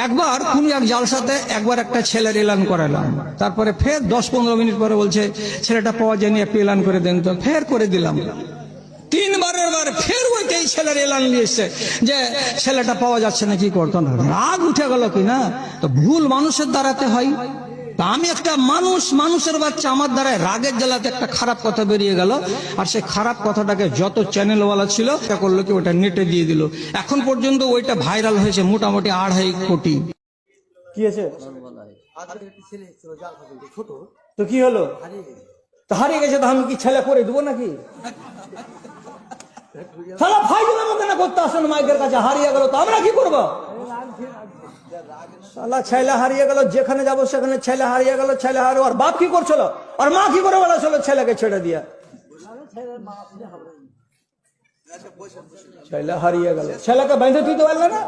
একবার কোন এক জালসাতে একবার একটা ছেলের এলান করালাম, তারপরে ফের 10-15 মিনিট পরে বলছে ছেলেটা পাওয়া যায়নি, একটু এলান করে দেন তো। ফের করে দিলাম। 3বারের বার ফের ওইটাই ছেলের এলান নিয়ে এসছে যে ছেলেটা পাওয়া যাচ্ছে না, কি করতো না। রাগ উঠে গেল কি না, তো ভুল মানুষের দ্বারাতে হয়। তা আমি একটা মানুষের বাচ্চা, আমার দ্বারা রাগের জ্বালাতে একটা খারাপ কথা বেরিয়ে গেল, আর সেই খারাপ কথাটাকে যত চ্যানেলওয়ালা ছিল তা করলো কি ওটা নেটে দিয়ে দিল। এখন পর্যন্ত ওইটা ভাইরাল হয়েছে মোটামুটি 2.5 কোটি। কি আছে তো কি হলো? তো হারিয়ে গেছে, তো আমি কি ছেলে করে দেবো নাকি? শালা ফাইজলামো মতো না করতে আসেন মাইকের কাছে। হারিয়ে গেল তো আমরা কি করবো? শালা ছেলে হারিয়ে গেল, যেখানে যাবো সেখানে ছেলে হারিয়ে গেল, ছেলে হারিয়ে। আর বাপ কি করছিল, আর মা কি করে বলা ছিল ছেলেকে ছেড়ে দিয়া? ছেলে হারিয়ে গেল, ছেলেকে বেঁধে দিতে পারলে না।